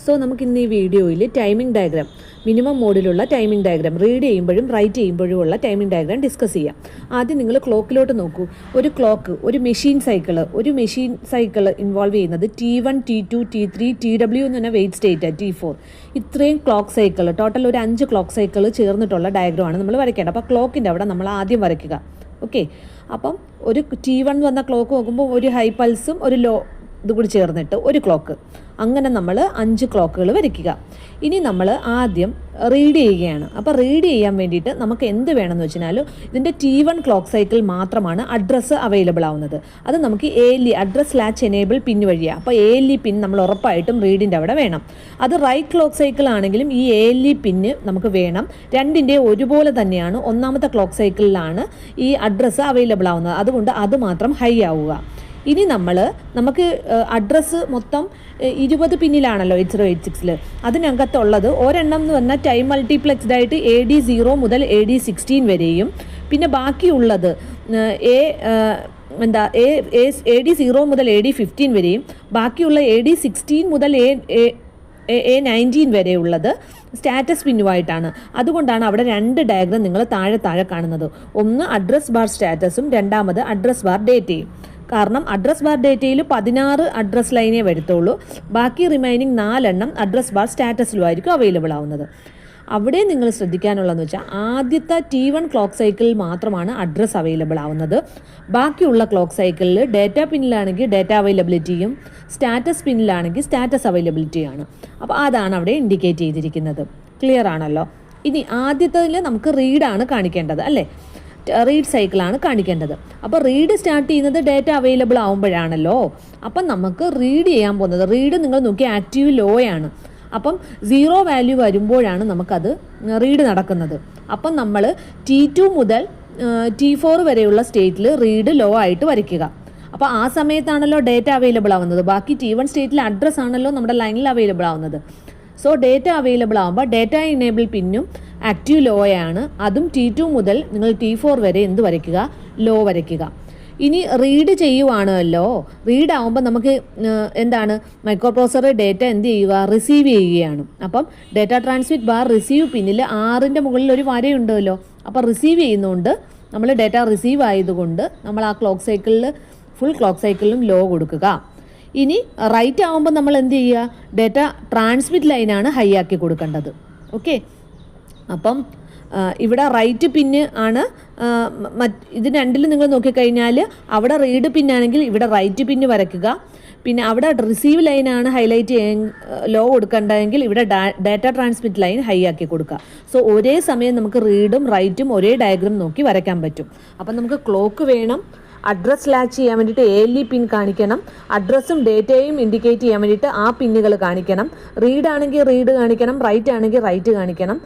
So നമുക്ക് ഇന്ന് ഈ വീഡിയോയിൽ ടൈമിംഗ് ഡയഗ്രാം, മിനിമം മോഡിലുള്ള ടൈമിംഗ് ഡയഗ്രാം, റീഡ് ചെയ്യുമ്പോഴും റൈറ്റ് ചെയ്യുമ്പോഴും ഉള്ള ടൈമിംഗ് ഡയഗ്രാം ഡിസ്കസ് ചെയ്യാം. ആദ്യം നിങ്ങൾ ക്ലോക്കിലോട്ട് നോക്കൂ. ഒരു ക്ലോക്ക്, ഒരു മെഷീൻ സൈക്കിൾ ഇൻവോൾവ് ചെയ്യുന്നത് T1, T2, T3, TW എന്ന് പറഞ്ഞാൽ വെയിറ്റ് സ്റ്റേറ്റ്, T4. ഇത്രയും ക്ലോക്ക് സൈക്കിൾ, ടോട്ടൽ ഒരു 5 ക്ലോക്ക് സൈക്കിൾ ചേർന്നിട്ടുള്ള ഡയഗ്രമാണ് നമ്മൾ വരയ്ക്കേണ്ടത്. അപ്പോൾ ക്ലോക്കിൻ്റെ അവിടെ നമ്മൾ ആദ്യം വരയ്ക്കുക. ഓക്കെ, അപ്പം ഒരു T1 വന്ന ക്ലോക്ക് നോക്കുമ്പോൾ ഒരു ഹൈ പൾസും ഒരു ലോ ഇത് കൂടി ചേർന്നിട്ട് ഒരു ക്ലോക്ക്, അങ്ങനെ നമ്മൾ 5 ക്ലോക്കുകൾ വരയ്ക്കുക. ഇനി നമ്മൾ ആദ്യം റീഡ് ചെയ്യുകയാണ്. അപ്പോൾ റീഡ് ചെയ്യാൻ വേണ്ടിയിട്ട് നമുക്ക് എന്ത് വേണമെന്ന് വെച്ചാൽ ഇതിൻ്റെ T1 ക്ലോക്ക് സൈക്കിൾ മാത്രമാണ് അഡ്രസ്സ് അവൈലബിൾ ആവുന്നത്. അത് നമുക്ക് ALE അഡ്രസ് ലാച്ച് എനേബിൾ പിൻ വഴിയാണ്. അപ്പോൾ ALE പിൻ നമ്മൾ ഉറപ്പായിട്ടും റീഡിൻ്റെ അവിടെ വേണം. അത് റൈറ്റ് ക്ലോക്ക് സൈക്കിൾ ആണെങ്കിലും ഈ ALE പിന്ന് നമുക്ക് വേണം. രണ്ടിൻ്റെ ഒരുപോലെ തന്നെയാണ്. ഒന്നാമത്തെ ക്ലോക്ക് സൈക്കിളിലാണ് ഈ അഡ്രസ്സ് അവൈലബിൾ ആവുന്നത്, അതുകൊണ്ട് അത് മാത്രം ഹൈ ആവുക. ഇനി നമുക്ക് അഡ്രസ്സ് മൊത്തം 20 പിന്നിലാണല്ലോ 8086. അതിനകത്തുള്ളത് ഒരെണ്ണം എന്ന് പറഞ്ഞാൽ ടൈം മൾട്ടിപ്ലെക്സ്ഡ് ആയിട്ട് AD0 മുതൽ AD16 വരെയും, പിന്നെ ബാക്കിയുള്ളത് AD0 മുതൽ AD15 വരെയും, ബാക്കിയുള്ള AD16 മുതൽ A19 വരെയുള്ളത് സ്റ്റാറ്റസ് പിന്നുമായിട്ടാണ്. അതുകൊണ്ടാണ് അവിടെ 2 ഡയഗ്രാം നിങ്ങൾ താഴെ കാണുന്നത്. ഒന്ന് അഡ്രസ് ബാർ സ്റ്റാറ്റസും രണ്ടാമത് അഡ്രസ് ബാർ ഡേറ്റയും. കാരണം അഡ്രസ് ബാർ ഡേറ്റയിൽ 16 അഡ്രസ് ലൈനേ വരുത്തുള്ളൂ. ബാക്കി റിമൈനിങ് 4 അഡ്രസ് ബാർ സ്റ്റാറ്റസിലുമായിരിക്കും അവൈലബിൾ ആവുന്നത്. അവിടെ നിങ്ങൾ ശ്രദ്ധിക്കാനുള്ളതെന്ന് വെച്ചാൽ ആദ്യത്തെ T1 ക്ലോക്ക് സൈക്കിളിൽ മാത്രമാണ് അഡ്രസ്സ് അവൈലബിൾ ആവുന്നത്. ബാക്കിയുള്ള ക്ലോക്ക് സൈക്കിളിൽ ഡേറ്റ പിന്നിലാണെങ്കിൽ ഡേറ്റ അവൈലബിലിറ്റിയും സ്റ്റാറ്റസ് പിന്നിലാണെങ്കിൽ സ്റ്റാറ്റസ് അവൈലബിലിറ്റിയാണ്. അപ്പോൾ അതാണ് അവിടെ ഇൻഡിക്കേറ്റ് ചെയ്തിരിക്കുന്നത്. ക്ലിയർ ആണല്ലോ? ഇനി ആദ്യത്തിൽ നമുക്ക് റീഡാണ് കാണിക്കേണ്ടത്, അല്ലേ? റീഡ് സൈക്കിളാണ് കാണിക്കേണ്ടത്. അപ്പോൾ റീഡ് സ്റ്റാർട്ട് ചെയ്യുന്നത് ഡേറ്റ അവൈലബിൾ ആവുമ്പോഴാണല്ലോ. അപ്പം നമുക്ക് റീഡ് ചെയ്യാൻ പോകുന്നത്, റീഡ് നിങ്ങൾ നോക്കി ആക്റ്റീവ് ലോ ആണ്. അപ്പം 0 വാല്യൂ വരുമ്പോഴാണ് നമുക്കത് റീഡ് നടക്കുന്നത്. അപ്പം നമ്മൾ T2 മുതൽ T4 വരെയുള്ള സ്റ്റേറ്റിൽ റീഡ് ലോ ആയിട്ട് വരയ്ക്കുക. അപ്പോൾ ആ സമയത്താണല്ലോ ഡേറ്റ അവൈലബിൾ ആവുന്നത്. ബാക്കി T1 സ്റ്റേറ്റിലെ അഡ്രസ്സ് ആണല്ലോ നമ്മുടെ ലൈനിൽ അവൈലബിൾ ആവുന്നത്. സോ ഡേറ്റ അവൈലബിൾ ആകുമ്പോൾ ഡേറ്റ ഇനേബിൾ പിന്നും ആക്റ്റീവ് ലോ ആണ്. അതും T2 മുതൽ നിങ്ങൾ T4 വരെ എന്ത് വരയ്ക്കുക? ലോ വരയ്ക്കുക. ഇനി റീഡ് ചെയ്യുവാണല്ലോ. റീഡ് ആകുമ്പോൾ നമുക്ക് എന്താണ്, മൈക്രോ പ്രോസസർ ഡേറ്റ എന്ത് ചെയ്യുക? റിസീവ് ചെയ്യുകയാണ്. അപ്പം ഡേറ്റ ട്രാൻസ്മിറ്റ് ബാർ റിസീവ് പിന്നിൽ 6ന്റെ മുകളിൽ ഒരു വരയുണ്ടല്ലോ. അപ്പോൾ റിസീവ് ചെയ്യുന്നതുകൊണ്ട് നമ്മൾ ഡേറ്റ റിസീവ് ആയതുകൊണ്ട് നമ്മൾ ആ ക്ലോക്ക് സൈക്കിളിൽ ഫുൾ ക്ലോക്ക് സൈക്കിളിലും ലോ കൊടുക്കുക. ഇനി റൈറ്റ് ആകുമ്പോൾ നമ്മൾ എന്ത് ചെയ്യുക? ഡേറ്റ ട്രാൻസ്മിറ്റ് ലൈനാണ് ഹൈ ആക്കി കൊടുക്കേണ്ടത്. ഓക്കെ, അപ്പം ഇവിടെ റൈറ്റ് പിന്ന് ആണ്. ഇത് രണ്ടിലും നിങ്ങൾ നോക്കിക്കഴിഞ്ഞാൽ അവിടെ റീഡ് പിന്നാണെങ്കിൽ ഇവിടെ റൈറ്റ് പിന്ന് വരയ്ക്കുക. പിന്നെ അവിടെ റിസീവ് ലൈനാണ് ഹൈലൈറ്റ് ലോ കൊടുക്കേണ്ടതെങ്കിൽ ഇവിടെ ഡാറ്റ ട്രാൻസ്മിറ്റ് ലൈൻ ഹൈ ആക്കി കൊടുക്കുക. സോ ഒരേ സമയം നമുക്ക് റീഡും റൈറ്റും ഒരേ ഡയഗ്രാം നോക്കി വരയ്ക്കാൻ പറ്റും. അപ്പം നമുക്ക് ക്ലോക്ക് വേണം, അഡ്രസ് ലാച്ച് ചെയ്യാൻ വേണ്ടിയിട്ട് ALE പിൻ കാണിക്കണം, അഡ്രസ്സും ഡേറ്റയും ഇൻഡിക്കേറ്റ് ചെയ്യാൻ വേണ്ടിയിട്ട് ആ പിന്നുകൾ കാണിക്കണം, റീഡ് ആണെങ്കിൽ റീഡ് കാണിക്കണം, റൈറ്റ് ആണെങ്കിൽ റൈറ്റ് കാണിക്കണം,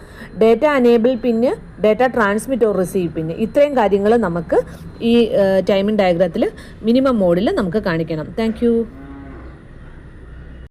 data enable pin, data transmit or receive pin. ഇത്രയും കാര്യങ്ങൾ നമുക്ക് ഈ ടൈമിംഗ് ഡയഗ്രത്തിൽ മിനിമം മോഡിൽ നമുക്ക് കാണിക്കണം. താങ്ക്